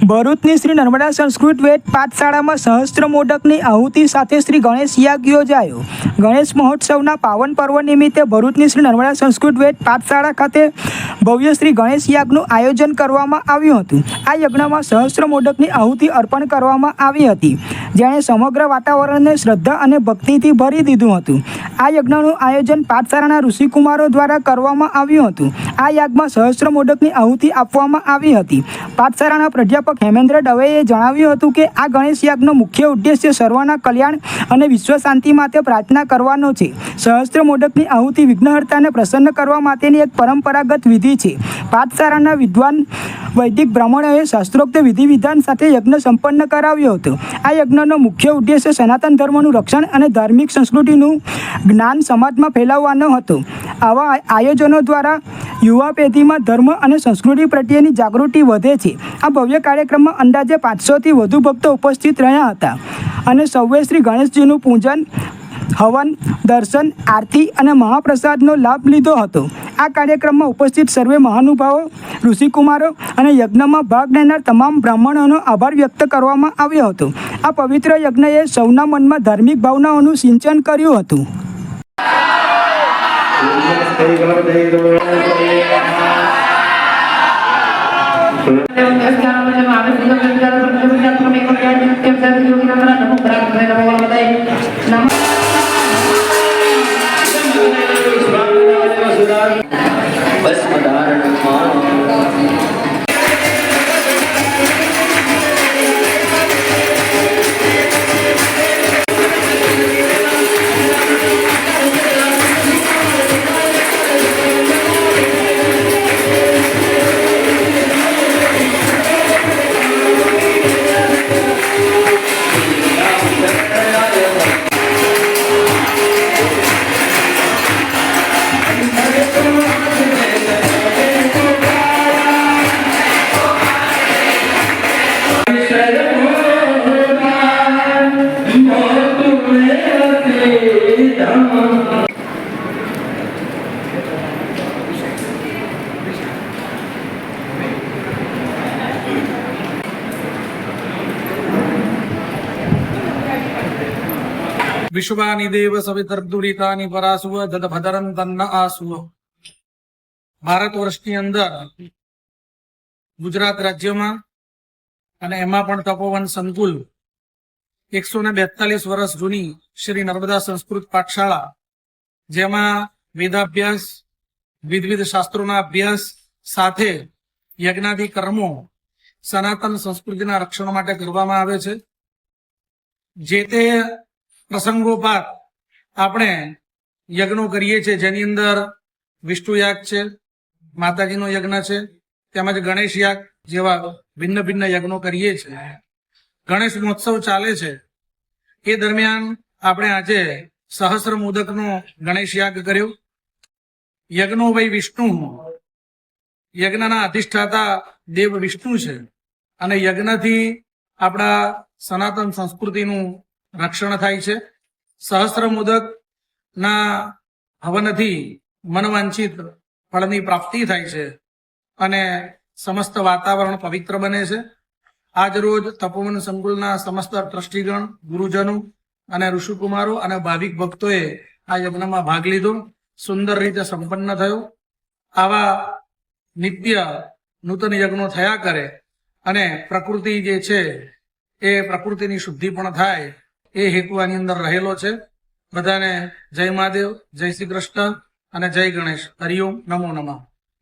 ભરૂચની શ્રી નર્મદા સંસ્કૃત વેદ પાઠશાળામાં સહસ્ત્ર મોદકની આહુતિ સાથે શ્રી ગણેશ યાગ યોજાયો. ગણેશ મહોત્સવના પાવન પર્વ નિમિત્તે ભરૂચની શ્રી નર્મદા સંસ્કૃત વેદ પાઠશાળા ખાતે ભવ્ય શ્રી ગણેશ યાગનું આયોજન કરવામાં આવ્યું હતું. આ યજ્ઞમાં સહસ્ત્ર મોદકની આહુતિ અર્પણ કરવામાં આવી હતી, જેણે સમગ્ર વાતાવરણને શ્રદ્ધા અને ભક્તિથી ભરી દીધું હતું. આ યજ્ઞનું આયોજન પાઠશાળાના ઋષિકુમારો દ્વારા કરવામાં આવ્યું હતું. આ યાગમાં સહસ્ત્ર મોદકની આહુતિ આપવામાં આવી હતી. પાઠશાળાના પ્રાધ્યાપક હેમેન્દ્ર દવેએ જણાવ્યું હતું કે આ ગણેશ યાગનો મુખ્ય ઉદ્દેશ્ય સર્વના કલ્યાણ અને વિશ્વ શાંતિ માટે પ્રાર્થના કરવાનો છે. સહસ્ત્ર મોદકની આહુતિ વિઘ્નહર્તાને પ્રસન્ન કરવા માટેની એક પરંપરાગત વિધિ છે. પાઠશાળાના વિદ્વાન વૈદિક બ્રાહ્મણોએ શાસ્ત્રોક્ત વિધિ વિધાન સાથે યજ્ઞ સંપન્ન કરાવ્યો હતો. આ યજ્ઞનો મુખ્ય ઉદ્દેશ્ય સનાતન ધર્મનું રક્ષણ અને ધાર્મિક સંસ્કૃતિનું જ્ઞાન સમાજમાં ફેલાવવાનો હતો. આવા આયોજનો દ્વારા યુવા પેઢીમાં ધર્મ અને સંસ્કૃતિ પ્રત્યેની જાગૃતિ વધે છે. આ ભવ્ય કાર્યક્રમમાં અંદાજે 500થી વધુ ભક્તો ઉપસ્થિત રહ્યા હતા અને સૌએ શ્રી ગણેશજીનું પૂજન, હવન, દર્શન, આરતી અને મહાપ્રસાદનો લાભ લીધો હતો. આ કાર્યક્રમમાં ઉપસ્થિત સર્વે મહાનુભાવો, ઋષિકુમારો અને યજ્ઞમાં ભાગ લેનાર તમામ બ્રાહ્મણોનો આભાર વ્યક્ત કરવામાં આવ્યો હતો. આ પવિત્ર યજ્ઞએ સૌના મનમાં ધાર્મિક ભાવનાઓનું સિંચન કર્યું હતું. વિશ્વાની દેવ સવિતર્દુરિતાની પરાસુવ દદભદરં તન્ન આસુવ. ભારત વર્ષની અંદર ગુજરાત રાજ્યમાં અને એમાં પણ તપોવન સંકુલ 142 વર્ષ જૂની શ્રી નર્મદા સંસ્કૃત પાઠશાળા, જેમાં વેદાભ્યાસ, વિવિધ શાસ્ત્રોના અભ્યાસ સાથે યજ્ઞાદિ કર્મો સનાતન સંસ્કૃતિના રક્ષણ માટે કરવામાં આવે છે. જે તે પ્રસંગોપાત આપણે યજ્ઞો કરીએ છીએ, જેની અંદર વિષ્ણુ યાગ છે, માતાજીનો યજ્ઞ છે, તેમજ ગણેશ યાગ જેવા ભિન્ન ભિન્ન યજ્ઞો કરીએ છીએ. ગણેશ મહોત્સવ ચાલે છે એ દરમિયાન આપણે આજે સહસ્ર મોદકનો ગણેશ યાગ કર્યો. યજ્ઞો વૈ વિષ્ણુ, યજ્ઞના અધિષ્ઠાતા દેવ વિષ્ણુ છે અને યજ્ઞથી આપણા સનાતન સંસ્કૃતિનું રક્ષણ થાય છે. સહસ્ત્ર મોદક ના હવનથી મનવાંછિત ફળની પ્રાપ્તિ થાય છે અને સમસ્ત વાતાવરણ પવિત્ર બને છે. આજ રોજ તપોવન સંકુલના સમસ્ત ટ્રસ્ટીગણ, ગુરુજનો અને ઋષિકુમારો અને ભાવિક ભક્તોએ આ યજ્ઞમાં ભાગ લીધો. સુંદર રીતે સંપન્ન થયો. આવા નિત્ય નૂતન યજ્ઞો થયા કરે અને પ્રકૃતિ જે છે એ પ્રકૃતિની શુદ્ધિ પણ થાય, એ હેતુ આની અંદર રહેલો છે. બધાને જય મહાદેવ, જય શ્રી કૃષ્ણ અને જય ગણેશ. હરિઓમ, નમો નમઃ.